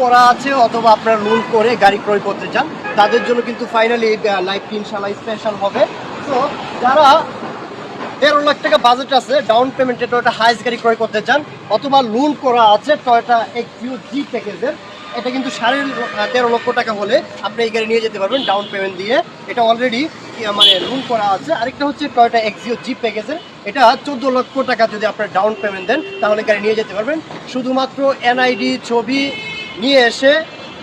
করা আছে অথবা আপনারা লোন করে গাড়ি ক্রয় করতে চান তাদের জন্য কিন্তু ফাইনালি লাইফটি ইনশাআল্লাহ স্পেশাল হবে। তো যারা 13 লাখ টাকা বাজেট আছে, ডাউন পেমেন্টে টয়োটা হাইস গাড়ি ক্রয় করতে চান অথবা লোন করা আছে টয়োটা এক্সিও জি প্যাকেজের, এটা কিন্তু 13.5 লক্ষ টাকা হলে আপনি এই গাড়ি নিয়ে যেতে পারবেন ডাউন পেমেন্ট দিয়ে। এটা অলরেডি মানে লোন করা আছে। আরেকটা হচ্ছে টয়োটা এক্সিও জি প্যাকেজের, এটা 14 লক্ষ টাকা যদি আপনার ডাউন পেমেন্ট দেন তাহলে গাড়ি নিয়ে যেতে পারবেন। শুধুমাত্র এনআইডি ছবি নিয়ে এসে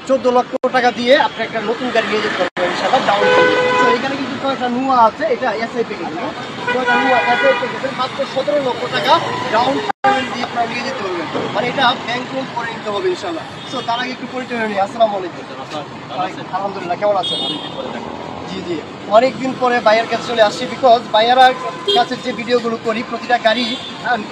14 লক্ষ টাকা দিয়ে আপনি একটা নতুন গাড়ি নিয়ে যেতে পারবেন ইনশাআল্লাহ ডাউন পেমেন্ট। তো এখানে কিন্তু টয়োটা নুয়া আছে, এটা এসআই প্যাকেজ, টয়োটা নুয়া এসআই প্যাকেজের মাত্র 17 লক্ষ টাকা ডাউন পেমেন্ট দিয়ে আপনারা নিয়ে যেতে পারবেন। মানে এটা ব্যাংক লোন করে নিতে হবে ইনশাআল্লাহ। সো তার আগে একটু পরিচয় নিই। আসসালামু আলাইকুম। আলহামদুলিল্লাহ, কেমন আছেন? জি জি, অনেকদিন পরে ভাইয়ের কাছে চলে আসছি, বিকজ ভাইয়ার কাছে যে ভিডিওগুলো করি প্রতিটা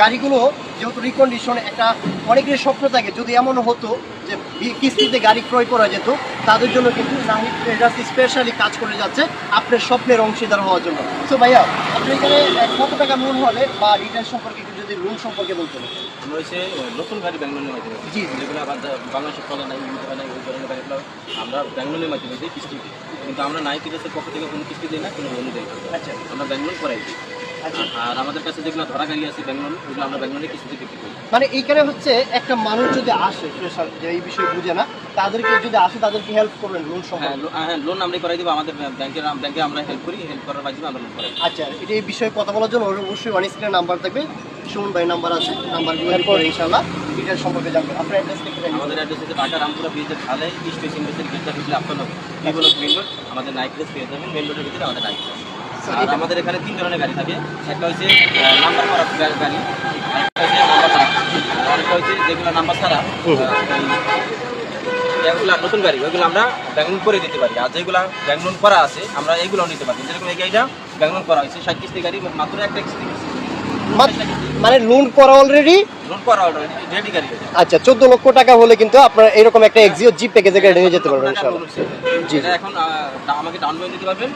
গাড়িগুলো যেহেতু রিকন্ডিশন, একটা অনেকের স্বপ্ন থাকে যদি এমন হতো যে কিস্তিতে গাড়ি ক্রয় করা যেত, তাদের জন্য কিন্তু নাহিদ ট্রেডার্স স্পেশালি কাজ করে যাচ্ছে আপনার স্বপ্নের অংশীদার হওয়ার জন্য। সো ভাইয়া, আপনি এখানে কত টাকা লোন হলে বা রিটার্ন সম্পর্কে একটু যদি লোন সম্পর্কে বলতেন। রয়েছে নতুন গাড়ি ব্যাঙ্গলোরের মাধ্যমে, জি যেগুলো আবার বাংলাদেশে চলে নাই, ইউনিটে নাই, ওই ধরনের গাড়িগুলো আমরা ব্যাঙ্গলোরের মাধ্যমে দিই কিস্তি দিই। কিন্তু আমরা নাই টিডাসের পক্ষ থেকে কোনো কিস্তি দিই না, কোনো লোন দিই। আচ্ছা, আমরা ব্যাঙ্গলোর করাই দিই। আর আমাদের কাছে যেগুলো ধরা গাড়ি আছে ব্যাঙ্গলোর, ওইগুলো আমরা ব্যাঙ্গলোরে কিস্তিতে বিক্রি করি। মানে এইখানে হচ্ছে একটা মানুষ যদি আসে ফ্রেশার যে এই বিষয়ে বুঝে না, তাদেরকে যদি আসে তাদেরকে হেল্প করবেন লোন সম্পর্কে। হ্যাঁ, লোন আমরা করাই দেবো। আমাদের ব্যাংকে আমরা হেল্প করি, হেল্প করার মাধ্যমে আমরা লোন করাই। আচ্ছা, এটা এই বিষয়ে কথা বলার জন্য অবশ্যই অন স্ক্রিনে নাম্বার থাকবে, সুমন ভাই নাম্বার আছে, নাম্বারগুলো করে ইনশাআল্লাহ ডিটেইলস সম্পর্কে জানবেন। আপনার অ্যাড্রেস লিখে দেন। আমাদের অ্যাড্রেস হচ্ছে ঢাকা রামপুরা ব্রিজের ঢালে ইস্ট ওয়েস্ট ইউনিভার্সিটির গেটটা ঢুকলে আপনার মেন রোড, আমাদের নাইট প্লেস পেয়ে যাবেন। মেন রোডের ভিতরে আমাদের নাইট প্লেস। আর আমাদের এখানে 3 ধরনের গাড়ি থাকে। একটা হচ্ছে নাম্বার করা গাড়ি, একটা হচ্ছে নাম্বার ছাড়া, আরেকটা হচ্ছে যেগুলো নাম্বার ছাড়া এগুলো নতুন গাড়ি, ওইগুলো আমরা ব্যাংক লোন করে দিতে পারি। আর যেগুলো ব্যাংক লোন করা আছে আমরা এইগুলো নিতে পারি। যেরকম এই গাড়িটা ব্যাংক লোন করা হয়েছে 60 কিস্তি গাড়ি, মাত্র একটা কিস্তি। মানে লোন করা অলরেডি, লোন করা অলরেডি রেডি গাড়ি। আচ্ছা, 14 লক্ষ টাকা হলে কিন্তু আপনারা এরকম একটা এক্সিও জি প্যাকেজে গাড়ি নিয়ে যেতে পারবেন ইনশাআল্লাহ। জি, এখন আমাকে ডাউন পেমেন্ট দিতে পারবেন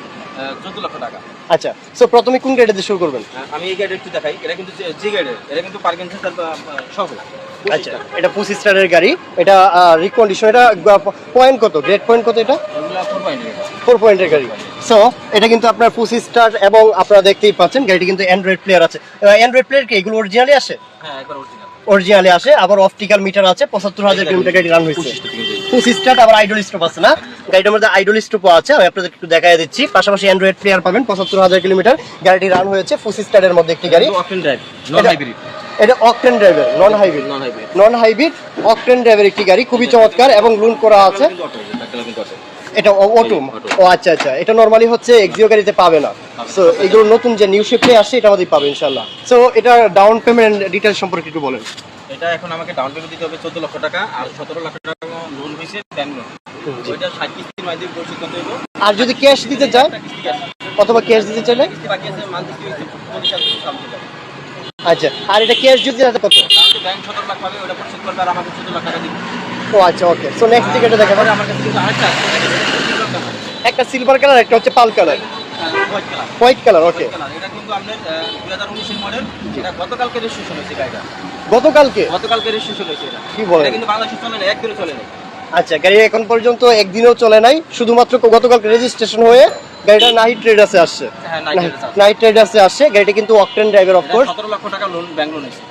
14 লক্ষ টাকা। আচ্ছা, সো প্রথমে কোন গাড়ি দিয়ে শুরু করবেন? আমি এই গাড়ি একটু দেখাই। এটা কিন্তু জি গাড়ি, এটা কিন্তু পার্কিং সেন্টার সহ। আচ্ছা, এটা 25 স্টারের গাড়ি, এটা রিকন্ডিশন, এটা পয়েন্ট কত, গ্রেড পয়েন্ট কত? এটা এগুলা 4 পয়েন্টের গাড়ি। সো এটা কিন্তু আপনার 25 স্টার এবং আপনারা দেখতেই পাচ্ছেন গাড়িটি কিন্তু অ্যান্ড্রয়েড প্লেয়ার আছে। অ্যান্ড্রয়েড প্লেয়ার কি এগুলো অরিজিনালি আসে? হ্যাঁ, একবার অরিজিনাল অরিজিনালি আসে, আবার অপটিক্যাল মিটার আছে। 75,000 কিলোমিটার গাড়ি রান হয়েছে। 25 স্টার, আবার আইডল স্টপ আছে না গাড়িটার মধ্যে? আইডল স্টপও আছে, আমি আপনাদের একটু দেখাই দিচ্ছি। পাশাপাশি অ্যান্ড্রয়েড প্লেয়ার পাবেন। 75,000 কিলোমিটার গাড়িটি রান হয়েছে। 25 স্টারের মধ্যে একটি গাড়ি, অকটেন ড্রাইভ, নন হাইব্রিড। এটা octane driver, non hybrid octane driver একটি গাড়ি, খুবই চমৎকার এবং লোন করা আছে। এটা অটো? ও আচ্ছা আচ্ছা, এটা নরমালি হচ্ছে এক্সিও গাড়িতে পাবে না। সো এগুলো নতুন যে নিউ শিফটে আসছে এটা আমাদের পাবে ইনশাআল্লাহ। সো এটা ডাউন পেমেন্ট ডিটেইলস সম্পর্কে একটু বলেন। এটা এখন আমাকে ডাউন পেমেন্ট দিতে হবে 14 লক্ষ টাকা, আর 17 লাখ টাকা লোন হয়েছে ব্যাংক লোন। ওইটা 60 কিস্তির মাধ্যমে পরিশোধ করতে হবে। আর যদি ক্যাশ দিতে চান অথবা ক্যাশ দিতে চাইলে? কিস্তি বাকি আছে, মান্থলি কিস্তি 25,000 সামথিং। আচ্ছা, আর এটা ক্যাশ যদি দিতে কত? ব্যাংক 17 লাখ পাবে, ওটা পরিশোধ করবে আর আমাকে 14 লাখ টাকা দিবে। ও আচ্ছা, ওকে। সো নেক্সট টিকেটে দেখেন। আমার কাছে কিন্তু আরেকটা একটা সিলভার কালার, একটা হচ্ছে পাল কালার, হোয়াইট কালার। ওকে, এটা কিন্তু আপনার 2019 এর মডেল। এটা গতকালকে রেজিস্ট্রেশন হয়েছে গাড়িটা। গতকালকে রেজিস্ট্রেশন হয়েছে। এটা কি বলেন? এটা কিন্তু বাংলাদেশে চলে না, একদিনও চলে না। আচ্ছা, গাড়ি এখন পর্যন্ত একদিনও চলে নাই, শুধুমাত্র গতকালকে রেজিস্ট্রেশন হয়ে গাড়িটা নাইট ট্রেডার্সে আসছে। হ্যাঁ, নাইট ট্রেডার্সে আসছে। গাড়িটা কিন্তু অকটেন ড্রাইভার, অফ কোর্স। 17 লক্ষ টাকা লোন ব্যাংক লোন হয়েছে।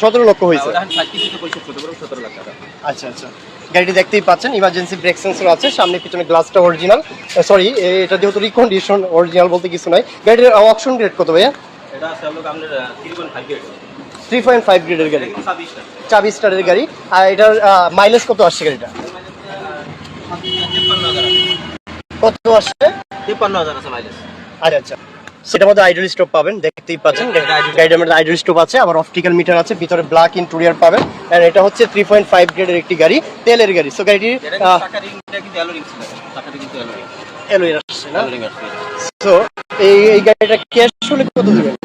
17 লক্ষ হয়েছে। ওটা 60 কিস্তিতে পরিশোধ করতে পারবো 17 লাখ টাকা। আচ্ছা আচ্ছা, গাড়িটি দেখতেই পাচ্ছেন, ইমার্জেন্সি ব্রেক সেন্সর আছে, সামনে পিছনে গ্লাসটা অরিজিনাল। সরি, এটা যেহেতু রিকন্ডিশন, অরিজিনাল বলতে কিছু নাই। গাড়ির অকশন গ্রেড কত ভাইয়া? এটা আছে আপনার 3.5 গ্রেড, 3.5 গ্রেডের গাড়ি, 24 স্টারের গাড়ি। আর এটার মাইলেজ কত আসছে গাড়িটা? 53,000 কত আসছে? 53,000 আছে মাইলেজ। আচ্ছা আচ্ছা, সেটার মধ্যে আইডল স্টপ পাবেন, দেখতেই পাচ্ছেন। গাড়িটার মধ্যে আইডল স্টপ আছে, আবার অপটিক্যাল মিটার আছে, ভিতরে ব্ল্যাক ইন্টেরিয়র পাবেন। আর এটা হচ্ছে 3.5 গ্রেডের একটি গাড়ি, তেলের গাড়ি। সো গাড়িটির অ্যালয় আসছে না? সো এই গাড়িটা ক্যাশ হলে কত দেবেন?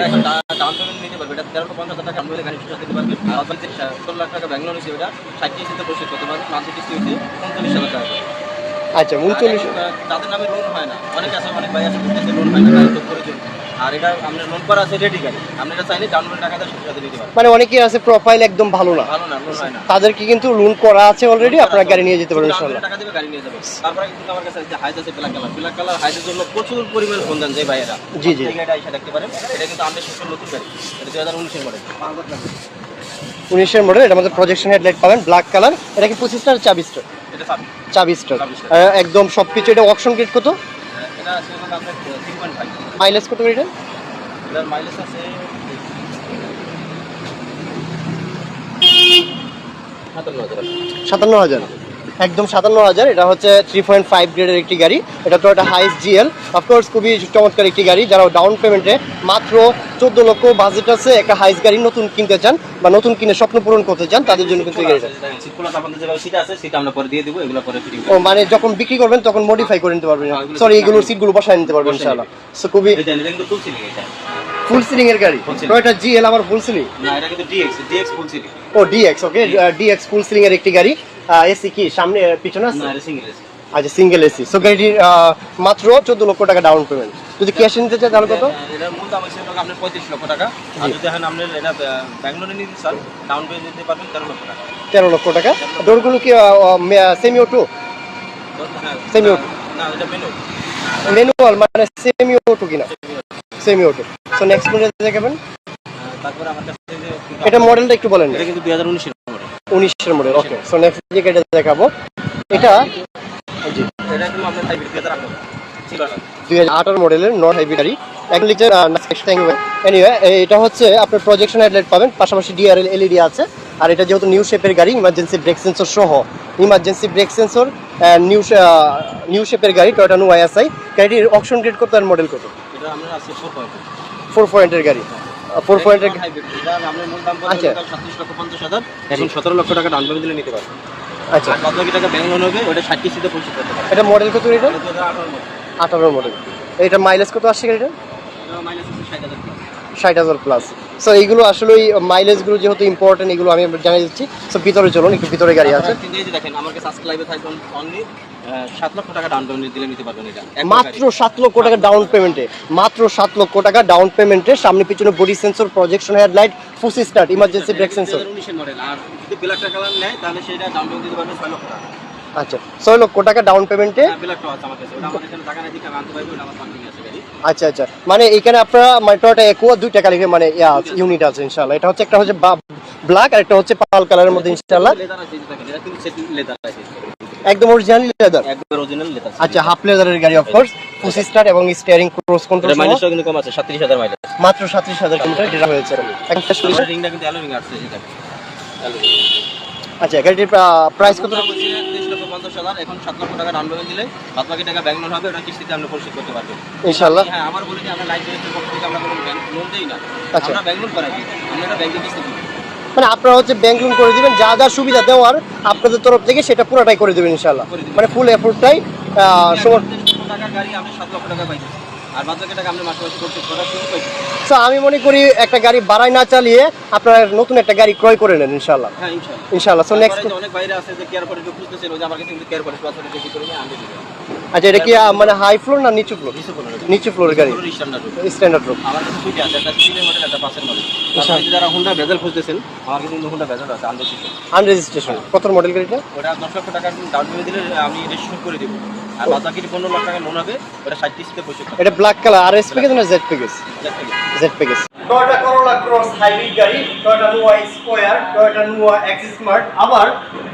এখন ডাউন পেমেন্ট নিতে পারবে। এটা 13,50,000 টাকা আমরা গাড়ি দিতে পারবে। আর 17 লাখ টাকা ব্যাংক লোন হয়েছে, ওটা 60 কিস্তিতে পরিশোধ করতে পারবে। মান্থলি কিস্তি হচ্ছে 39,000 টাকা। আচ্ছা, 39। তাদের নামে লোন হয় না, অনেক আছে, অনেক ভাই আছে লোন হয় না, আর এটা আমরা লোন করা আছে রেডি গাড়ি, আপনি এটা চাইলে ডাউন পেমেন্ট টাকা দিয়ে সাথে সাথে নিতে পারবেন। মানে অনেকেই আছে প্রোফাইল একদম ভালো না, ভালো না, লোন হয় না, তাদেরকে কিন্তু লোন করা আছে অলরেডি, আপনারা গাড়ি নিয়ে যেতে পারবেন ডাউন ইনশাআল্লাহ। পেমেন্ট টাকা দিবে গাড়ি নিয়ে যাবে। তারপরে কিন্তু আমার কাছে যে হাইজ আছে ব্ল্যাক কালার হাইজের জন্য প্রচুর পরিমাণ সন্ধান যায় ভাইয়েরা। জি জি, এই গাড়িটা এসে দেখতে পারেন, এটা কিন্তু আমাদের সুন্দর নতুন গাড়ি, এটা 2019 এর মডেল। 19-এর মডেল, এটা আমাদের প্রজেকশন হেডলাইট পাবেন ব্ল্যাক কালার। এটা কি 25 স্টার 24 স্টার? এটা পাবেন চাবি স্টার একদম সবকিছু। এটা অকশন গ্রেড কত? এটা আছে আপনার 3.5। মাইলেজ কত এটা? এটার মাইলেজ আছে 57,000, একদম 57,000। এটা হচ্ছে 3.5 গ্রেডের একটি গাড়ি। এটা তো একটা হাইস জিএল, অফকোর্স খুবই চমৎকার একটি গাড়ি। যারা ডাউন পেমেন্টে মাত্র 14 লক্ষ বাজেট আছে, একটা হাইস গাড়ি নতুন কিনতে চান বা নতুন কিনে স্বপ্ন পূরণ করতে চান, তাদের জন্য কিন্তু এই গাড়িটা। সিট আছে, সিট আমরা পরে দিয়ে দিব, এগুলো পরে ফ্রি। ও মানে যখন বিক্রি করবেন তখন মডিফাই করে নিতে পারবেন, সরি এগুলোর সিটগুলো বসায় নিতে পারবেন ইনশাআল্লাহ। সো খুবই এটা কিন্তু ফুল সিলিং, এটা ফুল সিলিং এর গাড়ি। তো এটা জিএল আবার ফুল সিলিং? না, এটা কিন্তু ডিএক্স ফুল সিলিং। ও ডিএক্স, ওকে, ডিএক্স ফুল সিলিং এর একটি গাড়ি। এসি কি সামনে পিছনে আছে? না, এটা সিঙ্গেল এসি। আচ্ছা, সিঙ্গেল এসি। সো গাড়িটির মাত্র 14 লক্ষ টাকা ডাউন পেমেন্ট। যদি ক্যাশ নিতে চান তাহলে কত? এটার মূল দাম হচ্ছে আপনার 35 লক্ষ টাকা। আর যদি এখন আপনার এটা ব্যাঙ্গালোরে নিতে চান, ডাউন পেমেন্ট দিতে পারবেন 13 লক্ষ টাকা। 13 লক্ষ টাকা। ডোরগুলো কি সেমি অটো? সেমি অটো না, এটা মেনু ম্যানুয়াল, মানে সেমি অটো কিনা? Semi auto. So next model দেখাবেন। তারপরে আমার কাছে যে এটা মডেলটা একটু বলেন। এটা কিন্তু 2019 এর মডেল। 19 এর মডেল, ওকে। সো নেক্সট যে গাড়িটা দেখাবো, এটা জি এটা কিন্তু আপনার হাইব্রিড ফিচার আছে, ছিল না। 2018 মডেলের নন হাইব্রিড গাড়ি, 1 লিটার। এনিওয়ে, এটা হচ্ছে আপনার প্রজেকশন হেডলাইট পাবেন, পাশাপাশি ডিআরএল এলইডি আছে। আর এটা যেহেতু নিউ শেপের গাড়ি, ইমার্জেন্সি ব্রেক সেন্সর সহ, ইমার্জেন্সি ব্রেক সেন্সর নিউ শেপের গাড়ি, টয়োটা নো আইএসআই। গাড়িটির অকশন গ্রেড কত আর মডেল কত? এটা আমরা আছে 4 পয়েন্টের গাড়ি, 4 পয়েন্টের। হাইব্রিড। এটা আমরা মূল দাম আচ্ছা। 37,50,000, এখন 17 লক্ষ টাকা ডাউন পেমেন্ট দিলে নিতে পারবেন। আচ্ছা, আর বাদ বাকি টাকা ব্যাংক লোন হবে, ওটা 60 কিস্তিতে পরিশোধ করতে পারবেন। এটা মডেল কত? এটা 2018 মডেল। 18 মডেল। এটা মাইলেজ কত আসছে গাড়িটা? এটা মাইনাস আছে 60,000 প্লাস। 60,000 প্লাস। সো এইগুলো আসলে মাইলেজগুলো যেহেতু ইম্পর্টেন্ট, এগুলো আমি জানিয়ে দিচ্ছি। সো ভিতরে চলুন, একটু ভিতরে গাড়ি আছে। কিন্তু এই যে দেখেন, আমার কাছে আজকে লাইভে থাকবেন অনলি 7 লক্ষ টাকা ডাউন পেমেন্ট দিলে নিতে পারবেন এটা। মাত্র 7 লক্ষ টাকা ডাউন পেমেন্টে, মাত্র 7 লক্ষ টাকা ডাউন পেমেন্টে সামনে পিছনে body sensor, projection headlight, full start, emergency break sensor. 2019 এর মডেল। আর যদি ব্ল্যাক কালার নেয় তাহলে সেটা ডাউন পেমেন্ট দিতে পারবেন 6 লক্ষ টাকা। আচ্ছা, 6 লক্ষ টাকা ডাউন পেমেন্টে। ব্ল্যাকটা আছে আমার কাছে, ওটা আমার এখানে টাকা নাই দিকে আমি আনতে পারবো, ওটা আমার পার্কিং আছে গাড়ি। আচ্ছা আচ্ছা, মানে এখানে আপনারা মানে টয়োটা একুয়া 2 টাকা লিখে মানে ইউনিট আছে ইনশাআল্লাহ। এটা হচ্ছে একটা হচ্ছে ব্ল্যাক আর একটা হচ্ছে পাল কালারের মধ্যে ইনশাআল্লাহ। লেদার আছে, এটা দেখেন, এটা কিন্তু সেট লেদার আছে, একদম অরিজিনাল লেদার। একবার অরিজিনাল লেদার। আচ্ছা, হাফ লেদারের গাড়ি অফ কোর্স, ফুল স্টার্ট এবং স্টিয়ারিং ক্রুজ কন্ট্রোল এটা মাইলেজটা কিন্তু কম আছে, 37,000 মাইলেজ। মাত্র 37,000 কিলোমিটার ডেটা হয়েছে। একটা শুরু। রিংটা কিন্তু অ্যালোরিং আছে, এই দেখেন অ্যালোরিং। আচ্ছা, গাড়িটির প্রাইস কত? 23,50,000। এখন 7 লক্ষ টাকা ডাউন পেমেন্ট দিলে বাদ বাকি টাকা ব্যাংক লোন হবে, ওটা কিস্তিতে আপনি পরিশোধ করতে পারবেন ইনশাআল্লাহ। হ্যাঁ, আমার বলি যে আমরা লাইফ ইন্স্যুরেন্সের পক্ষ থেকে আমরা কোনো ব্যাংক লোন দেই না। আচ্ছা। আমরা ব্যাংক লোন করাই দিই, আমরা এটা ব্যাংকে কিস্তি দিই। মানে আপনারা হচ্ছে ব্যাংক লোন করে দিবেন, যা যা সুবিধা দেওয়ার আপনাদের তরফ থেকে সেটা পুরোটাই করে দেবেন ইনশাআল্লাহ। মানে ফুল এফোর্টটাই সমান। টাকার গাড়ি আমি 7 লক্ষ টাকা পাইতেছি, আর বাদ বাকি টাকা আপনি মাসে মাসে পরিশোধ করার সুযোগ পাইতেছি। সো আমি মনে করি একটা গাড়ি বাড়াই না চালিয়ে আপনারা নতুন একটা গাড়ি ক্রয় করে নেন ইনশাআল্লাহ। হ্যাঁ, ইনশাআল্লাহ। ইনশাআল্লাহ। সো নেক্সট, অনেক বাইরে আছে যে কেয়ার পরে খুঁজতেছেন, ওই যে আমার কাছে কিন্তু কেয়ার পরে পাসপোর্ট রেডি করে নিয়ে আনতে দিবেন। আচ্ছা, এটা কি মানে হাই ফ্লোর না নিচু ফ্লোর? নিচু ফ্লোরের গাড়ি, স্ট্যান্ডার্ড রুম। আমার কাছে দুইটা আছে, একটা সিলের মডেল, একটা পাসের মডেল। তারপরে যারা হোন্ডা ভেজেল খুঁজতেছেন, আমার কাছে কিন্তু হোন্ডা ভেজেল আছে, আনরেজিস্ট্রেশন। কত মডেল গাড়িটা? ওটা 10 লক্ষ টাকা ডাউন পেমেন্ট দিলে আমি রেজিস্ট্রেশন করে দেবো, আর বাদ বাকি 15 লাখ টাকা লোন হবে, ওটা 60 কিস্তিতে পরিশোধ করতে এটা ব্ল্যাক কালার। আরএস প্যাকেজ না জেড প্যাকেজ? হবে। Z package. Toyota Corolla Cross hybrid গাড়ি, Toyota Noah square, Toyota Noah X smart, আবার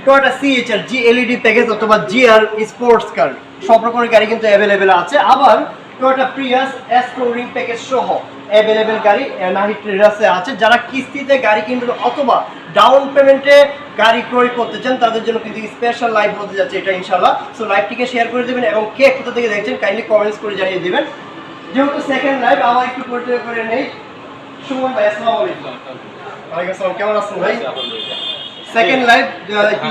Toyota CHR G LED package অথবা জিআর স্পোর্টস কার, সব রকমের গাড়ি কিন্তু অ্যাভেলেবেল আছে। আবার Toyota Prius S touring package সহ অ্যাভেলেবেল গাড়ি নাহি ট্রেডার্সে আছে। যারা কিস্তিতে গাড়ি কিনবেন অথবা ডাউন পেমেন্টে গাড়ি ক্রয় করতে চান, তাদের জন্য কিন্তু স্পেশাল লাইভ হতে যাচ্ছে এটা ইনশাআল্লাহ। সো লাইভটিকে শেয়ার করে দেবেন এবং কে কোথা থেকে দেখছেন কাইন্ডলি কমেন্টস করে জানিয়ে দিবেন। যেহেতু সেকেন্ড লাইভ, আমার একটু পরিচয় করে নেই। সুমন ভাই, আসসালামু আলাইকুম। ওয়ালাইকুম আসসালাম, কেমন আছেন ভাই? সেকেন্ড লাইভ,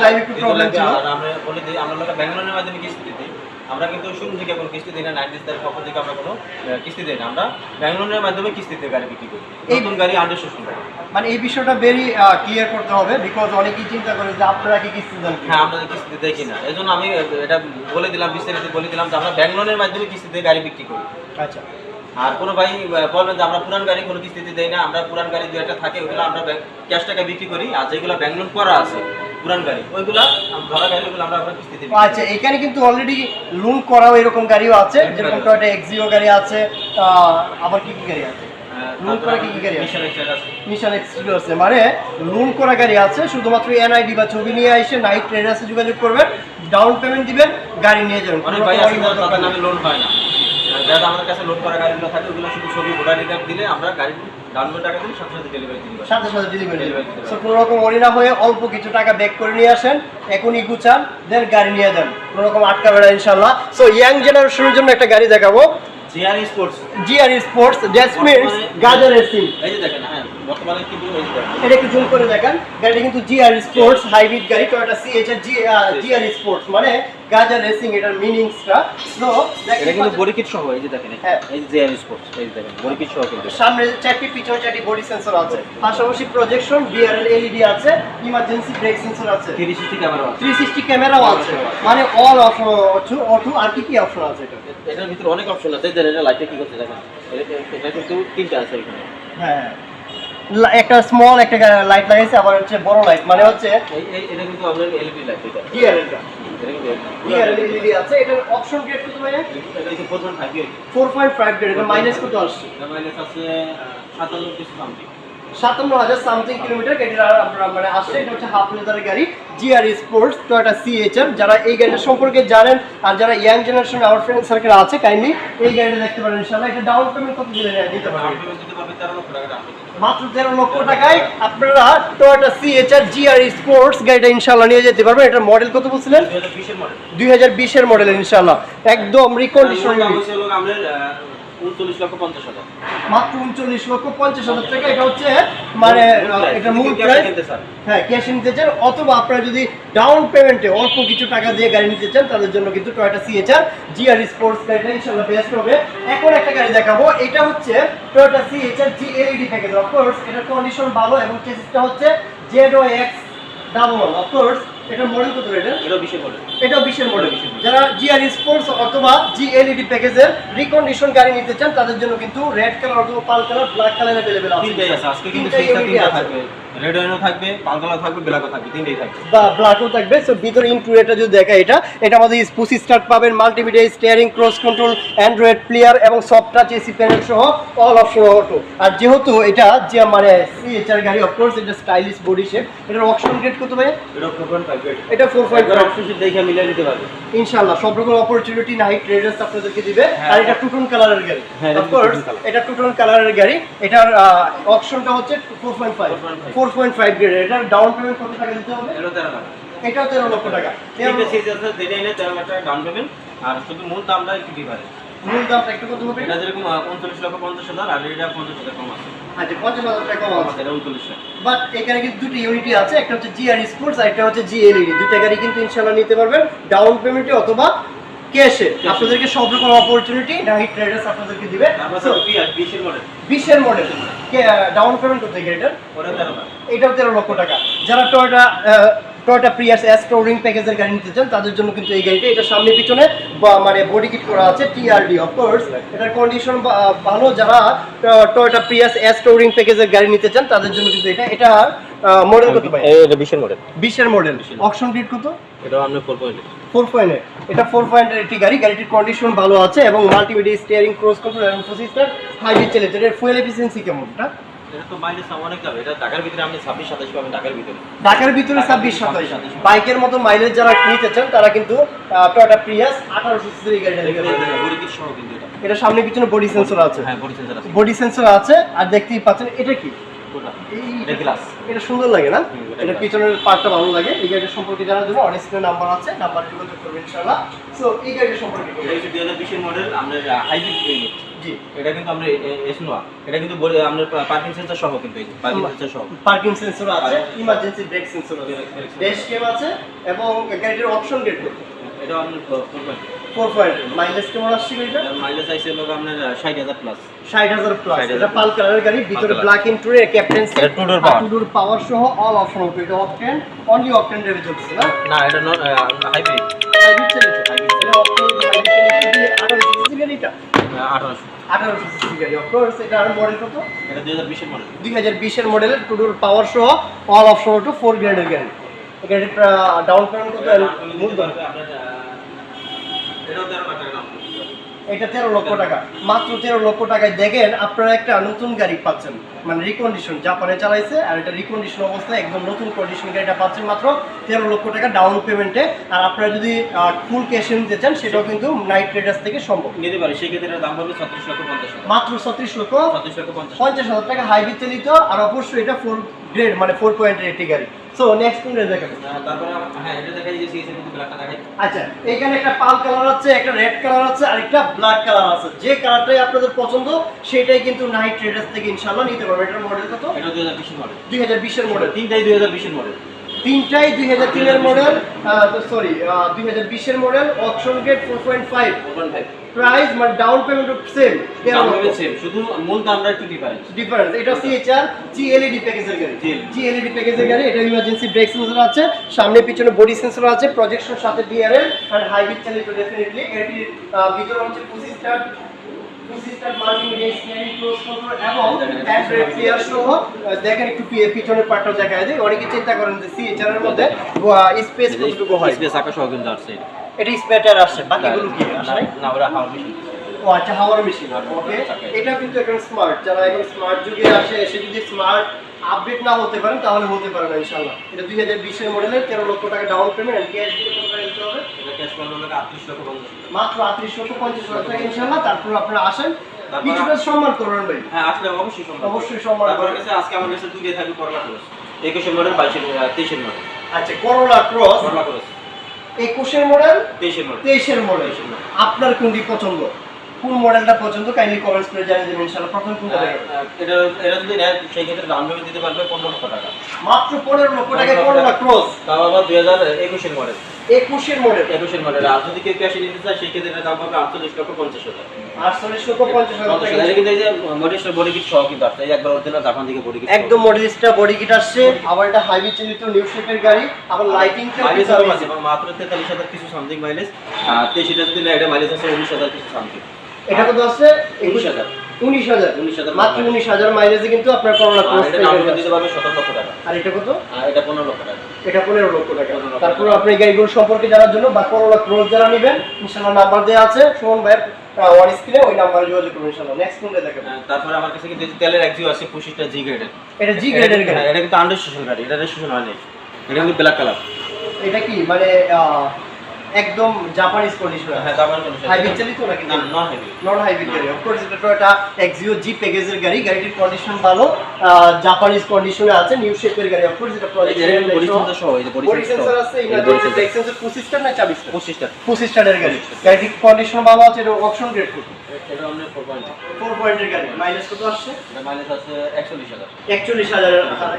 লাইভ একটু প্রবলেম ছিল। আমরা বলে দিই, আমরা লোকের ব্যাংক লোনের মাধ্যমে কিস্তি দিই। আমরা কিন্তু শুরু থেকে কোনো কিস্তি দিই না, 90 তারিখ পক্ষ থেকে আমরা কোনো কিস্তি দিই না। আমরা ব্যাংক লোনের মাধ্যমে কিস্তিতে গাড়ি বিক্রি করি, নতুন গাড়ি আন্ডারস্টুশন গাড়ি। মানে এই বিষয়টা ভেরি ক্লিয়ার করতে হবে, বিকজ অনেকেই চিন্তা করে যে আপনারা কি কিস্তি দেন। হ্যাঁ, আমরা কিস্তিতে দেখি না, এই জন্য আমি এটা বলে দিলাম, বিস্তারিত বলে দিলাম যে আমরা ব্যাংক লোনের মাধ্যমে কিস্তিতে গাড়ি বিক্রি করি। আচ্ছা, আর কোনো ভাই বলবেন যে আমরা পুরান গাড়ি কোনো কিস্তিতে দেই না, আমরা পুরান গাড়ি দু একটা থাকে ওগুলো আমরা ক্যাশ টাকা বিক্রি করি, আর যেগুলো ব্যাংক লোন করা আছে পুরান গাড়ি ওইগুলা ধরা গাড়ি ওগুলো আমরা কিস্তিতে বিক্রি করি। আচ্ছা, এখানে কিন্তু অলরেডি লোন করাও এরকম গাড়িও আছে, যেরকম টয়োটা এক্সিও গাড়ি আছে, আবার কি কি গাড়ি আছে লোন করা, কি কি গাড়ি আছে? নিশান এক্সট্রিও আছে, মানে লোন করা গাড়ি আছে। শুধুমাত্র এনআইডি বা ছবি নিয়ে এসে নাইট ট্রেডার্সে যোগাযোগ করবেন, ডাউন পেমেন্ট দিবেন, গাড়ি নিয়ে যাবেন। অনেক ভাই আছে তাদের নামে লোন হয় না, যারা আমাদের কাছে লোন করা গাড়িগুলো থাকে ওগুলো শুধু ছবি ভোটার রিকার্ড দিলে আমরা গাড়ি ডাউন পেমেন্ট টাকা দিলে সাথে সাথে ডেলিভারি দিই, সাথে সাথে ডেলিভারি দিবেন। সো কোনো রকম অরিনা হয়ে অল্প কিছু টাকা ব্যাক করে নিয়ে আসেন, এখনই গুছান, দেন গাড়ি নিয়ে যান, কোনো রকম আটকাবে না ইনশাআল্লাহ। সো ইয়াং জেনারেশনের জন্য একটা গাড়ি দেখাবো, GR sports. GR sports, that means Gaza racing. এই যে দেখেন, হ্যাঁ বর্তমানে কিন্তু এই যে দেখেন, এটা একটু জুম করে দেখেন, গাড়িটা কিন্তু জিআর স্পোর্টস হাইব্রিড গাড়ি, টয়োটা সিএইচআর জিআর স্পোর্টস, মানে গাজা রেসিং, এটার মিনিংসটা। সো এটা কিন্তু বডি কিট সহ, এই যে দেখেন, হ্যাঁ। এই যে জিআর স্পোর্টস, এই যে দেখেন বডি কিট সহ কিন্তু সামনে চারটি, পিছনে চারটি বডি সেন্সর আছে, পাশাপাশি প্রজেকশন, বিআরএল এলইডি আছে, ইমার্জেন্সি ব্রেক সেন্সর আছে, 360 ক্যামেরা আছে, 360 ক্যামেরাও আছে, মানে অল অটো। আর কি কি অপশন আছে এটা? এটার ভিতরে অনেক অপশন আছে। যে এটা লাইটে কি করতে দেখেন, এটা কিন্তু তিনটা আছে এখানে। হ্যাঁ, একটা স্মল একটা লাইট লাগাইছে, আবার হচ্ছে বড় লাইট, মানে হচ্ছে এটা কিন্তু আপনার এলইডি লাইট, এটা ডিআরএলটা এটা কিন্তু ডিআরএল এলইডি আছে। এটার অপশন গ্রেড কত ভাই? এটা হচ্ছে 4.5 4.5 গ্রেড। এটা মাইলেজ কত আসছে? এটা মাইলেজ আছে 57 কিছু সামথিং, 57,000 সামথিং কিলোমিটার গাড়িটা আপনারা মানে আসছে। এটা হচ্ছে হাফ লেদারের গাড়ি, জিআর স্পোর্টস, টয়োটা সিএইচআর। যারা এই গাড়িটা সম্পর্কে জানেন আর যারা ইয়াং জেনারেশন আমার ফ্রেন্ড সার্কেল আছে, কাইন্ডলি এই গাড়িটা দেখতে পারেন ইনশাআল্লাহ। এটা ডাউন পেমেন্ট কত দিলে দিতে পারবেন? মাত্র 13 লক্ষ টাকায় আপনারা টয়োটা সিএইচআর জিআর স্পোর্টস গাড়িটা ইনশাআল্লাহ নিয়ে যেতে পারবেন। এটা মডেল কত বলছিলেন? 2020 এর মডেল। 2020 এর মডেল ইনশাআল্লাহ, একদম রিকন্ডিশন। আমাদের 39,50,000 মাত্র 39,50,000 টাকা। এটা হচ্ছে মানে এটা মূল প্রাইস। হ্যাঁ, ক্যাশ নিতে চান অথবা আপনারা যদি ডাউন পেমেন্টে অল্প কিছু টাকা দিয়ে গাড়ি নিতে চান, তাদের জন্য কিন্তু টয়োটা সিএইচআর জিআর স্পোর্টস গাড়িটা ইনশাআল্লাহ বেস্ট হবে। এখন একটা গাড়ি দেখাবো, এটা হচ্ছে টয়োটা সিএইচআর জিএলইডি প্যাকেজ। অফকোর্স এটার কন্ডিশন ভালো এবং চেসিসটা হচ্ছে ZOX11। অফকোর্স এটার মডেল কত? এটা 20 এর মডেল। এটাও 20 এর মডেল। যারা জিআর স্পোর্টস অথবা জিএলইডি প্যাকেজের রিকন্ডিশন গাড়ি নিতে চান, তাদের জন্য কিন্তু রেড কালার অথবা পাল কালার, ব্ল্যাক কালার अवेलेबल আছে। তিনটাই আছে আজকে কিন্তু, তিনটা থাকবে, রেড ওয়াইনও থাকবে, পাল কালার থাকবে, ব্ল্যাকও থাকবে, তিনটাই থাকবে, বা ব্ল্যাকও থাকবে। সো ভিতরে ইন্টেরিয়রটা যদি দেখা, এটা আমাদের পুশ স্টার্ট পাবেন, multimedia, steering, cruise control, Android player এবং সফট টাচ এসি প্যানেল সহ অল অপশন অটো। আর যেহেতু এটা যে মানে সিএইচআর গাড়ি, অফকোর্স এটা স্টাইলিশ বডি শেপ। এটার অপশন গ্রেড কত ভাই? এটা 4.5 গ্রেড। এটা 4.5 অপশন দেখে মিলিয়ে নিতে পারবে ইনশাআল্লাহ। সব রকম অপরচুনিটি নাইট ট্রেডার্স আপনাদেরকে দিবে। আর এটা টু টোন কালারের গাড়ি, অফকোর্স এটা টু টোন কালারের গাড়ি। এটার অপশনটা হচ্ছে 4.5 গ্রেড। এটার ডাউন পেমেন্ট কত টাকা দিতে হবে? এটা 13 লাখ। এটাও 13 লক্ষ টাকা। তিনটা সিরিজ আছে, যেটা এনে 13 লাখ টাকা ডাউন পেমেন্ট, আর শুধু মূল দামটা একটু ডিফারেন্ট। মূল দামটা একটু কত হবে? এটা যেরকম 39,50,000 আর এটা 50,000 কম আছে। আচ্ছা, 50,000 টাকা কম আছে। এটা 39 লাখ। বাট এখানে কিন্তু দুটো ইউনিটি আছে, একটা হচ্ছে জিআর স্পোর্টস আর একটা হচ্ছে জিএলইডি। দুটো গাড়ি কিন্তু ইনশাআল্লাহ নিতে পারবেন ডাউন পেমেন্টে অথবা ক্যাশে। আপনাদেরকে সব রকম অপরচুনিটি নাইট ট্রেডার্স আপনাদেরকে দিবে। তারপর 20 এর মডেল। 20 এর মডেল ডাউন পেমেন্ট করতে গেলে ওটা 13 লাখ। এটাও 13 লক্ষ টাকা। যারা টয়োটা প্রিয়াস এস টুরিং প্যাকেজের গাড়ি নিতে চান, তাদের জন্য কিন্তু এই গাড়িটা, এটা সামনে পিছনে মানে বডি কিট করা আছে টিআরডি। অফকোর্স এটার কন্ডিশন ভালো। যারা টয়োটা প্রিয়াস এস টুরিং প্যাকেজের গাড়ি নিতে চান, তাদের জন্য কিন্তু এটা মডেল কত ভাই? এটা 20 এর মডেল। 20 এর মডেল। অপশন গ্রেড কত? এটা আমরা 4.8। 4.8। এটা 4.8 একটি গাড়ি। গাড়িটির কন্ডিশন ভালো আছে এবং মাল্টিমিডিয়া, স্টিয়ারিং, ক্রুজ কন্ট্রোল এবং প্রসেসর হাইব্রিড চলেছে। এর ফুয়েল এফিসিয়েন্সি কেমন? এটা তো মাইলেজ অনেক যাবে। এটা ঢাকার ভিতরে আপনি 26-27 পাবেন। ঢাকার ভিতরে 26-27 বাইকের মতো মাইলেজ যারা নিতে চান, তারা কিন্তু টয়োটা প্রিয়াস 1800 সিসির এই গাড়িটা নিতে পারবেন। বডি কিট সহ কিন্তু এটা। এটা সামনে পিছনে বডি সেন্সর আছে। হ্যাঁ, বডি সেন্সর আছে। বডি সেন্সর আছে। আর দেখতেই পাচ্ছেন এটা কি? এটা গ্লাস। এটা সুন্দর লাগে না? এটা পিছনের পার্টটা ভালো লাগে। এই গাড়ির সম্পর্কে জানার জন্য অন স্ক্রিনে নাম্বার আছে, নাম্বারে যোগাযোগ করবেন ইনশাআল্লাহ। সো এই গাড়ির সম্পর্কে এটা হচ্ছে 2020 এর মডেল। আমরা হাইব্রিড ইউনিট। জি, এটা কিন্তু আমরা এসনোয়া। এটা কিন্তু আমরা পার্কিং সেন্সর সহ কিন্তু এই পার্কিং সেন্সর সহ। পার্কিং সেন্সর আছে, ইমার্জেন্সি ব্রেক সেন্সর আছে, ড্যাশ ক্যাম আছে এবং গাড়ির অপশন গেট করতে। এটা আমরা 4.8 মাইলেজ কেমন আসছে গাড়িটা? মাইলেজ আইছে লোক আপনার 60,000 প্লাস। 60,000 প্লাস। এটা পাল কালারের গাড়ি, ভিতরে black interior, captain seat, two door power সহ অল অপশন অটো। এটা অকটেন, অনলি অকটেন রেভে চলছে না? না, এটা হাইব্রিড। হাইব্রিড চলছে। এটা অকটেন হাইব্রিড চলছে। 18 সিসি গাড়িটা। 1800 সিসি গাড়ি অফকোর্স। এটা আর মডেল কত? এটা 2020 এর মডেল। 2020 এর মডেলের টুডুর পাওয়ার সহ অল অপশন টু 4 গ্রেডের গাড়ি। গাড়ির ডাউন পেমেন্ট কত? মূলধন এটাও 13 লাখ টাকা দাম। এটা 13 লক্ষ টাকা, মাত্র 13 লক্ষ টাকায় দেখেন আপনারা একটা নতুন গাড়ি পাচ্ছেন, মানে রিকন্ডিশন, জাপানে চালাইছে আর এটা রিকন্ডিশন অবস্থায় একদম নতুন কন্ডিশন গাড়িটা পাচ্ছেন মাত্র 13 লক্ষ টাকা ডাউন পেমেন্টে। আর আপনারা যদি ফুল ক্যাশে নিতে চান সেটাও কিন্তু নাইট ট্রেডার্স থেকে সম্ভব নিতে পারে। সেই ক্ষেত্রে এটার দাম পড়বে 36,50,000, মাত্র 36,50,000 36,50,000 টাকা হাইব্রিড চালিত। আর অবশ্যই এটা 4 গ্রেড মানে 4 পয়েন্টের একটি গাড়ি। সো নেক্সট কোনটা দেখাবো? তারপরে হ্যাঁ এটা দেখাই যে সিএসএ কিন্তু ব্ল্যাকটা দেখাই। আচ্ছা, এখানে একটা পাল কালার আছে, একটা রেড কালার আছে আর একটা ব্ল্যাক কালার আছে। যে কালারটাই আপনাদের পছন্দ সেটাই কিন্তু নাইট ট্রেডার্স থেকে ইনশাআল্লাহ নিতে পারবেন। এটার মডেল কত? এটা 2020 এর মডেল। 2020 এর মডেল। তিনটাই 2020 এর মডেল। তিনটাই 2003 এর মডেল, সরি 2020 এর মডেল, অপশন গ্রেড 4.5, 4.5 প্রাইস মানে ডাউন পেমেন্ট সেম, দাম হবে সেম, শুধু মূল দামটা একটু ডিফারেন্স। এটা সিএচআর জিএলইডি প্যাকেজের গাড়ি, জিএলইডি প্যাকেজের গাড়ি। এটা ইমার্জেন্সি ব্রেক সেন্সর আছে, সামনে পিছনে বডি সেন্সর আছে, প্রজেকশন সাথে ডিআরএল আর হাইব্রিড চালিত ডেফিনেটলি। এটির ভিতরে হচ্ছে 25 star multimedia scanning close control এবং অ্যান্ড্রয়েড প্লেয়ার সহ। দেখেন একটু পিছনের পার্টটা দেখায় দেয়। অনেকে চিন্তা করেন যে সিএচআর এর মধ্যে স্পেস কতটুকু হয়, স্পেস আকাশ কিন্তু আছে। এটা স্পেটার আসছে, বাকিগুলো কি আসে? না ওরা হাওয়ার মেশিন। ও আচ্ছা, হাওয়ার মেশিন। ওকে, এটা কিন্তু এখন স্মার্ট, যারা এখন স্মার্ট যুগে আসে এসে যদি স্মার্ট আপডেট না হতে পারেন তাহলে হতে পারে না ইনশাআল্লাহ। এটা 2020 এর মডেলের 13 লক্ষ টাকা ডাউন পেমেন্ট এন্ড ক্যাশ দিতে কত টাকা দিতে হবে? এটা ক্যাশ পেমেন্ট হলো 38,50,000, মাত্র 38,50,000 টাকা ইনশাআল্লাহ। তারপর আপনারা আসেন, কিছুটা সম্মান করবেন ভাই। হ্যাঁ আসলে অবশ্যই সম্মান, অবশ্যই সম্মান তারপর করবেন। কাছে আজকে আমার কাছে দুইটাই থাকবে করলা ক্রস 21 এর মডেল, 23 এর মডেল। আচ্ছা, করোলা ক্রস করলা ক্রস 21 এর মডেল, 23 এর মডেল, 23 এর মডেল। আপনার কোনটি পছন্দ, কোন মডেলটা পছন্দ কাইন্ডলি কমেন্টস করে জানিয়ে দেবেন ইনশাআল্লাহ। প্রথম কোনটা দেখাবেন? এটা যদি নেন সেই ক্ষেত্রে ডাউন পেমেন্ট দিতে পারবে 15 লক্ষ টাকা, মাত্র 15 লক্ষ টাকায় করোলা ক্রস, তাও আবার 2021 এর মডেল। 21 এর মডেল, 21 এর মডেল। আর যদি কেউ ক্যাশে নিতে চায় সেই ক্ষেত্রে এটার দাম পাবে 48,50,000, 48,50,000 টাকা। এটা কিন্তু এই যে মডেলটা বডি কিট সহ কিন্তু আসছে, এই একবার অরিজিনাল জাপান থেকে বডি কিট একদম মডেলিস্টটা বডি কিট আসছে। আবার এটা হাইব্রিড চালিত নিউ শেপের গাড়ি, আবার লাইটিংটা মাইলেজ আছে মাত্র 43,000 কিছু সামথিং মাইলেজ। আর 23 এটা যদি না, এটা মাইলেজ আছে 19,000 কিছু সামথিং। এটা কত আছে? 19,000, 19,000 মাত্র 19,000 মাইলেজে কিন্তু আপনার করোলা ক্রস এটা ডাউন পেমেন্ট দিতে পারবে 17 লক্ষ টাকা। আর এটা কত? আর এটা 15 লক্ষ টাকা। এটা 15 লক্ষ টাকা। তারপর আপনি এই গাড়িগুলো সম্পর্কে জানার জন্য বা করোলা ক্রস যারা নেবেন ইনশাআল্লাহ নাম্বার দেওয়া আছে সুমন ভাইয়ের ওয়ান স্ক্রিনে, ওই নাম্বারে যোগাযোগ করুন ইনশাআল্লাহ। নেক্সট কোনটা দেখাবেন? তারপরে আমার কাছে কিন্তু তেলের এক্সিও আছে 25টা জি গ্রেডের। এটা জি গ্রেডের গাড়ি, এটা কিন্তু আনরেজিস্ট্রেশন গাড়ি, এটা রেজিস্ট্রেশন হয়নি। এটা কিন্তু ব্ল্যাক কালার। এটা কি মানে একদম জাপানিজ কন্ডিশন? হ্যাঁ জাপান কন্ডিশন। হাইব্রিড চালিত নাকি? না নন হাইব্রিড, নন হাইব্রিড গাড়ি। অফকোর্স এটা টয়োটা এক্সিও জি প্যাকেজের গাড়ি, গাড়িটির কন্ডিশন ভালো, জাপানিজ কন্ডিশনে আছে, নিউ শেপের গাড়ি। অফকোর্স এটা বডি সেন্সর সহ, এই যে বডি সেন্সর আছে, ইমার্জেন্সি ব্রেক সেন্সর 25 স্টার না 24 স্টার? 25টা 25 স্টারের গাড়ি। গাড়িটির কন্ডিশন ভালো আছে। এটা অপশন গ্রেড কত? এটা আমরা 4 পয়েন্টের গাড়ি। মাইলেজ কত আসছে? এটা মাইলেজ আছে 41,000, 41,000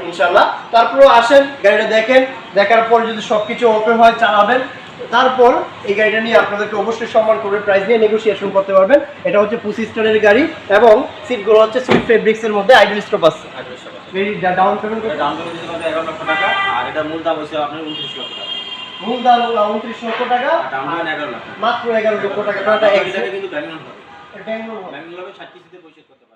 ইনশাআল্লাহ। তারপর আসেন গাড়িটা দেখেন, দেখার পর যদি সবকিছু ওপেন হয় চালাবেন, তারপর এই গাড়িটা নিয়ে আপনাদেরকে অবশ্যই সম্মান করবে, প্রাইস নিয়ে নেগোসিয়েশন করতে পারবেন। এটা হচ্ছে 25 স্টারের গাড়ি এবং সিটগুলো হচ্ছে সুইফট ফেব্রিক্স এর মধ্যে, আইডল স্টপ আছে। 28,000 ডাউন পেমেন্ট ডাউন পেমেন্ট দিতে পারবে 11 লক্ষ টাকা। আর এটা মূল দাম হচ্ছে আপনার 29 লক্ষ টাকা। মূল দাম 29 লক্ষ টাকা, ডাউন পেমেন্ট 11 লক্ষ টাকা। মাত্র 11 লক্ষ টাকা। এটা এটাকে কিন্তু ব্যাংক লোন হবে, ব্যাংক লোন হবে। ব্যাংক লোন হবে 60 কিস্তিতে পরিশোধ করতে পারবে।